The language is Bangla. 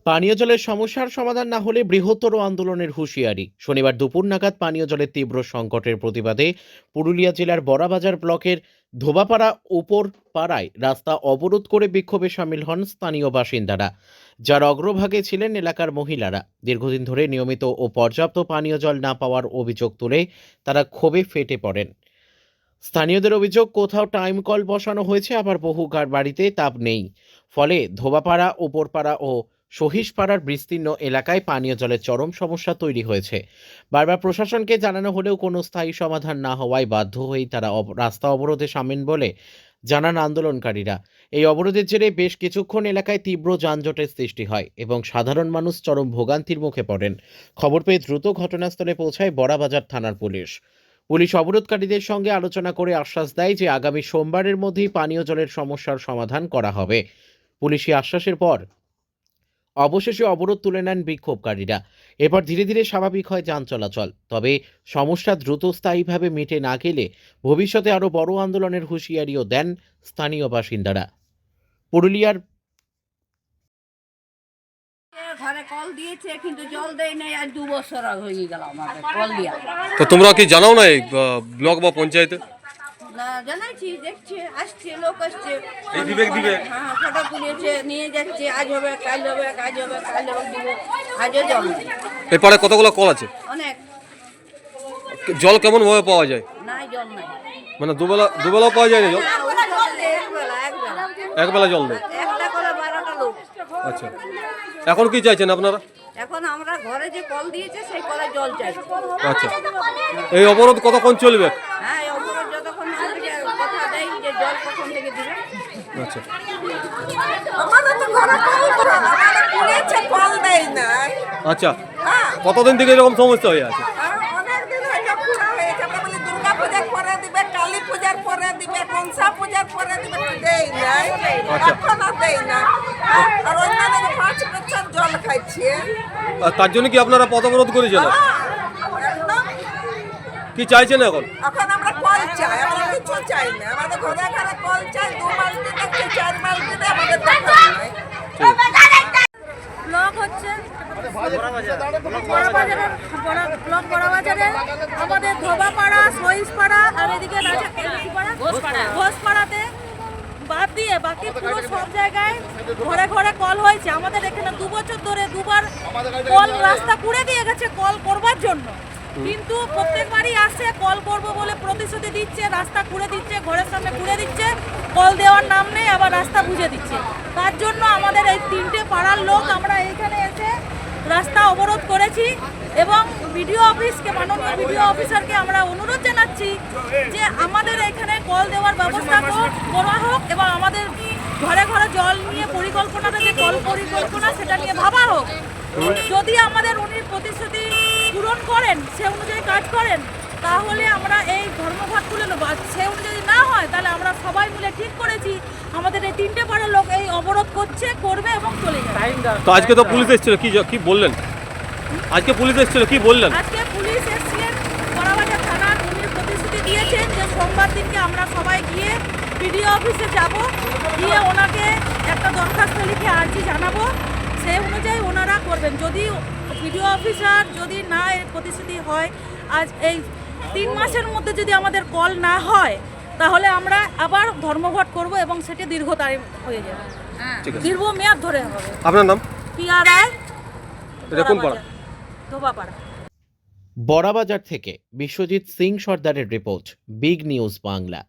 পানীয় জলের সমস্যার সমাধান না হলে বৃহত্তর আন্দোলনের হুঁশিয়ারি। শনিবার দুপুর নাগাদ পানীয় জলের তীব্র সংকটের প্রতিবাদে পুরুলিয়া জেলার বড়াবাজার ব্লকের ধোবাপাড়া উপর পাড়ায় রাস্তা অবরোধ করে বিক্ষোভে সামিল হন স্থানীয় বাসিন্দারা, যার অগ্রভাগে ছিলেন এলাকার মহিলারা। দীর্ঘদিন ধরে নিয়মিত ও পর্যাপ্ত পানীয় জল না পাওয়ার অভিযোগ তুলে তারা ক্ষোভে ফেটে পড়েন। স্থানীয়দের অভিযোগ, কোথাও টাইম কল বসানো হয়েছে, আবার বহু বাড়িতে তাপ নেই। ফলে ধোবাপাড়া, উপরপাড়া ও সহিসপাড়ার বিস্তীর্ণ এলাকায় পানীয় জলের চরম সমস্যা তৈরি হয়েছে। বারবার প্রশাসনকে জানানো হলেও কোনো স্থায়ী সমাধান না হওয়ায় বাধ্য হয়েই তারা রাস্তা অবরোধে সামিল বলে জানান আন্দোলনকারীরা। এই অবরোধের জেরে বেশ কিছুক্ষণ এলাকায় তীব্র যানজটের সৃষ্টি হয় এবং সাধারণ মানুষ চরম ভোগান্তির মুখে পড়েন। খবর পেয়ে দ্রুত ঘটনাস্থলে পৌঁছায় বড়াবাজার থানার পুলিশ। পুলিশ অবরোধকারীদের সঙ্গে আলোচনা করে আশ্বাস দেয় যে আগামী সোমবারের মধ্যেই পানীয় জলের সমস্যার সমাধান করা হবে। পুলিশি আশ্বাসের পর অবশেষে অবরোধ তুলে নেন বিক্ষোভকারীরা। এরপর ধীরে ধীরে স্বাভাবিক হয় যান চলাচল। তবে সমস্যা দ্রুত স্থায়ীভাবে মিটে না গেলে ভবিষ্যতে আরও বড় আন্দোলনের হুঁশিয়ারিও দেন স্থানীয় বাসিন্দারা। পুরুলিয়ার ঘরে কল দিয়েছে কিন্তু জল দেয় নাই, আজ 2 বছর হয়ে গেল আমাদের কল দিয়া। তো তোমরা কি জানাও না ব্লক বা পঞ্চায়েতে? না জানাইছি, দেখছে, আসছে, লোক আসছে, এই বিবেক দিবে। হ্যাঁ, ফটো তুলেছে, নিয়ে যাচ্ছে, আজ হবে কাল হবে, আজ হবে কাল হবে, দিবে, আজও জল নেই। এরপরে কতগুলো কল আছে? অনেক। জল কেমন ভাবে পাওয়া যায়? নাই, জল নাই। মানে দুবেলাও পাওয়া যায় না জল? না, ওই জল দেয় একবেলা। একবেলা জল দেয়। একটা করে 12টা লোক। আচ্ছা, এখন কি চাইছেন আপনারা? এখন আমরা ঘরে যে কল দিয়েছে সেই কলে জল চাইছি। আচ্ছা, এই অবরোধ কতক্ষণ চলবে? হ্যাঁ, এই অবরোধ যতক্ষণ আমাদেরকে কথা দেয় যে জল কখন থেকে দিবে। আচ্ছা, আমাদের তো ঘরে কল করা, আমাদের পুড়েছে, কল দেয় না। আচ্ছা, কতদিন থেকে এরকম সমস্যা হয়ে আছে? অনেক দিন হয়ে পুরা হয়েছে। আমরা বলি দুর্গা পূজার পরে দিবে, কালী পূজার পরে দিবে, মনসা পূজার পরে দিবে, দেয় নাই। আচ্ছা। এখনো দেয় না। আর অন্যান্য 5 বছর জল খাইছে। আর তার জন্য কি আপনারা পথ অবরোধ করেছেন? একদম। কি চাইছেন এখন? এখন আমরা কল চাই, আমরা কিছু চাই না। আমাদের ঘরে ঘরে কল চাই, 2 মাস দিতে, 4 মাস দিতে আমাদের দরকার নাই। ব্লক হচ্ছে বড়াবাজারের ব্লক বড়াবাজারে আমাদের ধোবাপাড়া, সহিসপাড়া আর এদিকে ঘোষপাড়াতে বাদ দিয়ে বাকি পুরো সব জায়গায় ঘরে ঘরে কল হয়েছে। আমাদের এখানে 2 বছর ধরে 2বার কল রাস্তা কুড়ে দিয়ে গেছে কল করবার জন্য, কিন্তু প্রত্যেকবারই আসে কল করব বলে প্রতিশ্রুতি দিচ্ছে, রাস্তা খুঁড়ে দিচ্ছে, ঘরের সামনে খুঁড়ে দিচ্ছে, কল দেওয়ার নাম নেই, আবার রাস্তা বুঝে দিচ্ছে। তার জন্য আমাদের এই 3টে পাড়ার লোক আমরা এইখানে এসে রাস্তা অবরোধ করেছি এবং বিডিও অফিসকে, মাননীয় বিডিও অফিসারকে আমরা অনুরোধ জানাচ্ছি যে আমাদের এখানে কল দেওয়ার ব্যবস্থা করা হোক এবং আমাদের ঘরে ঘরে জল নিয়ে পরিকল্পনাটা, যে কল পরিকল্পনা, সেটা নিয়ে ভাবা হোক। যদি আমাদের উনি প্রতিশ্রুতি পূরণ করেন, সে অনুযায়ী কাজ করেন, তাহলে আমরা এই ধর্মঘট তুলে নেব। সে অনুযায়ী না হয় তাহলে আমরা সবাই মিলে ঠিক করেছি আমাদের এই 3টে পাড়ার লোক এই অবরোধ করবে এবং চলে যাবে। তো আজকে তো পুলিশ এসেছিল, কি বললেন? আজকে পুলিশ এসেছিল, কি বললেন? আজকে পুলিশ এসেছিলেন, বড়াবাজার থানার, উনি প্রতিশ্রুতি দিয়েছেন যে সোমবার দিনকে আমরা সবাই গিয়ে বিডিও অফিসে যাব, গিয়ে ওনাকে একটা দরখাস্ত লিখে আর্জি জানাবো, সেই অনুযায়ী ওনারা করবেন। যদি বিডিও অফিসার যদি না এর প্রতিশ্রুতি হয়, আজ এই 3 মাসের মধ্যে যদি আমাদের কল না হয়, তাহলে আমরা আবার ধর্মঘট করব এবং সেটি দীর্ঘতারিখ হয়ে যাবে, দীর্ঘমেয়াদ ধরে হবে। আপনার নাম? পিআরআই, এটা কোন পাড়া? ধোবাপাড়া। বড়াবাজার থেকে বিশ্বজিৎ সিং সর্দারের রিপোর্ট, বিগ নিউজ বাংলা।